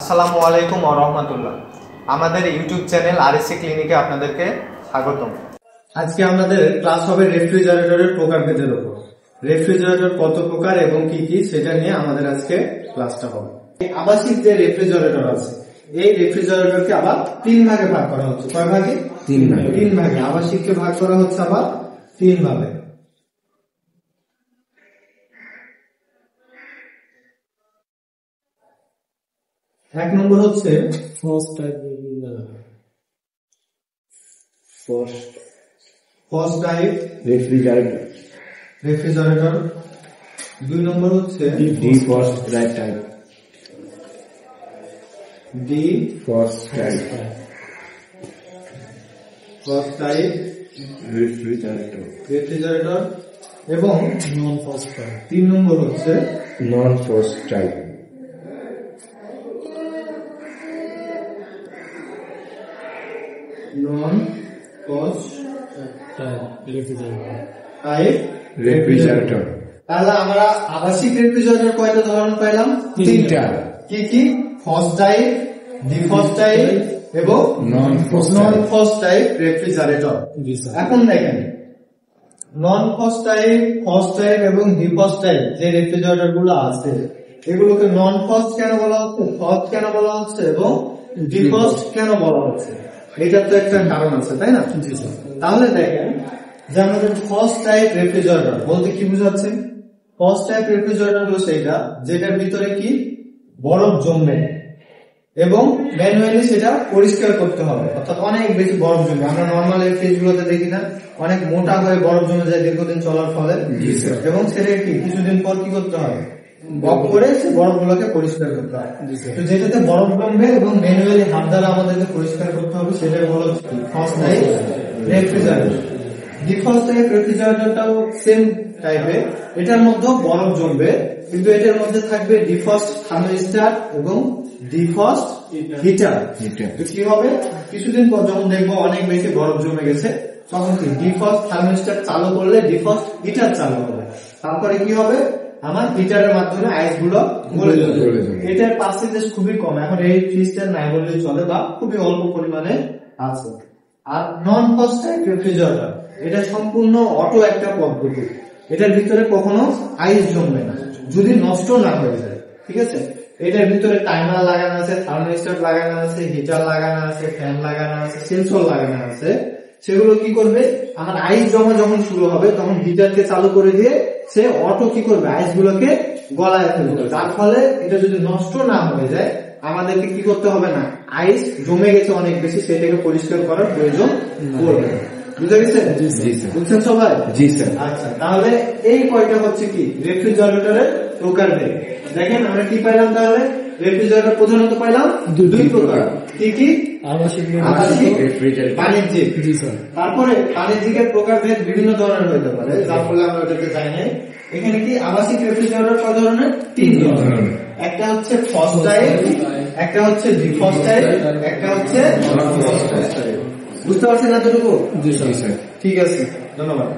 আসসালামু আলাইকুম ওয়া রাহমাতুল্লাহ। আমাদের ইউটিউব চ্যানেল আরএসসি ক্লিনিকে আপনাদেরকে স্বাগতম। আজকে আমাদের ক্লাস হবে রেফ্রিজারেটরের প্রকারভেদের উপর। রেফ্রিজারেটর কত প্রকার এবং কি কি সেটা নিয়ে আমাদের আজকে ক্লাসটা হবে। আবাসিক যে রেফ্রিজারেটর আছে, এই রেফ্রিজারেটরকে আবার তিন ভাগে ভাগ করা হচ্ছে। কয় ভাগে? তিন ভাগে। আবাসিককে ভাগ করা হচ্ছে আবার তিন ভাগে। এক নম্বর হচ্ছে ফার্স্ট টাইপ রেফ্রিজারেটর। দুই নম্বর হচ্ছে defrost type রেফ্রিজারেটর এবং নন ফ্রস্ট টাইপ। তিন নম্বর হচ্ছে non frost type নন ফ্রস্ট refrigerator তাহলে আমরা আবাসিক রেফ্রিজারেটর কয়টা ধরন পাইলাম? তিনটা। কি কি? ফ্রস্ট টাইপ, ডিফ্রস্ট টাইপ এবং non frost টাইপ রেফ্রিজারেটর। এখন দেখেন, নন ফ্রস্ট টাইপ, ফ্রস্ট টাইপ এবং ডিফ্রস্ট টাইপ যে রেফ্রিজারেটর গুলো আছে, এগুলোকে নন ফ্রস্ট কেন বলা হচ্ছে, ফ্রস্ট কেন বলা হচ্ছে এবং ডিফ্রস্ট কেন বলা হচ্ছে, এটা তো একটা কারণ আছে, তাই না? তাহলে দেখেন যে আমাদের ফ্রস্ট টাইপ রেফ্রিজারেটর বলতে কি বোঝাচ্ছে? ফ্রস্ট টাইপ রেফ্রিজারেটর হলো সেটা যেটার ভিতরে কি বরফ জমবে এবং ম্যানুয়ালি সেটা পরিষ্কার করতে হবে, অর্থাৎ অনেক বেশি বরফ জমবে। আমরা নর্মাল ফ্রিজ গুলোতে দেখি না, অনেক মোটা হয়ে বরফ জমে যায় দীর্ঘদিন চলার ফলে, এবং সেটা কি কিছুদিন পর কি করতে হবে, বরফ করে সে বরফ গুলোকে পরিষ্কার করতে হয়। তো যেটাতে বরফ জমবে এবং ম্যানুয়ালি হাত দ্বারা আমাদেরকে পরিষ্কার করতে হবে, সেটা হলো frost type refrigerator. Defrost type রেফ্রিজারেটরটাও সেম টাইপের, এটার মধ্যে বরফ জমবে কিন্তু এটার মধ্যে থাকবে ডিফ্রস্ট থার্মোস্ট্যাট এবং ডিফ্রস্ট হিটার। কি হবে, কিছুদিন পর যখন দেখবো অনেক বেশি বরফ জমে গেছে, তখন কি ডিফ্রস্ট থার্মোস্ট্যাট চালু করলে ডিফ্রস্ট হিটার চালু হবে। তারপরে কি হবে, আমার হিটারের মাধ্যমে আইস গুলো গলে যাবে। এটার পার্সেন্টেজ খুবই কম, এখন এই ফ্রিজটা নাই বললেই চলে বা খুবই অল্প পরিমাণে আছে। আর নন ফ্রস্ট টাইপ রেফ্রিজারেটর, এটা সম্পূর্ণ অটো একটা পদ্ধতি, এটার ভিতরে কখনো আইস জমবে না যদি নষ্ট না হয়ে যায়, ঠিক আছে? এটার ভিতরে টাইমার লাগানো আছে, থার্মোস্ট্যাট লাগানো আছে, হিটার লাগানো আছে, ফ্যান লাগানো আছে, সেন্সর লাগানো আছে। সেগুলো কি করবে, আমার আইস জমা যখন শুরু হবে তখন হিটারকে চালু করে দিয়ে সে অটো কি করবে, আইস গুলোকে গলায় ফেলবে। তার ফলে এটা যদি নষ্ট না হয়ে যায় আমাদেরকে কি করতে হবে না, আইস জমে গেছে অনেক বেশি, সেটাকে পরিষ্কার করার প্রয়োজন পড়বে। বুঝে গেছে? বুঝছেন সবাই? জি স্যার। আচ্ছা, তাহলে এই কয়টা হচ্ছে কি রেফ্রিজারেটরের প্রকারভেদ। দেখেন আমরা কি পাইলাম, তাহলে রেফ্রিজারেটর প্রধানত পাইলাম দুই প্রকার। কি কি? আবাসিক, বাণিজ্যিক। তারপরে বাণিজ্যিকের প্রকারভেদ বিভিন্ন ধরনের হতে পারে, যার ফলে আমরা ওটাকে জানি না। এখানে কি আবাসিক রেফ্রিজারেটর কয় ধরনের? তিন ধরনের। একটা হচ্ছে ফ্রস্ট টাইপ, একটা হচ্ছে ডিফ্রস্ট টাইপ, একটা হচ্ছে নন ফ্রস্ট টাইপ। বুঝতে পারছেন এতটুকু? জি স্যার। ঠিক আছে, ধন্যবাদ।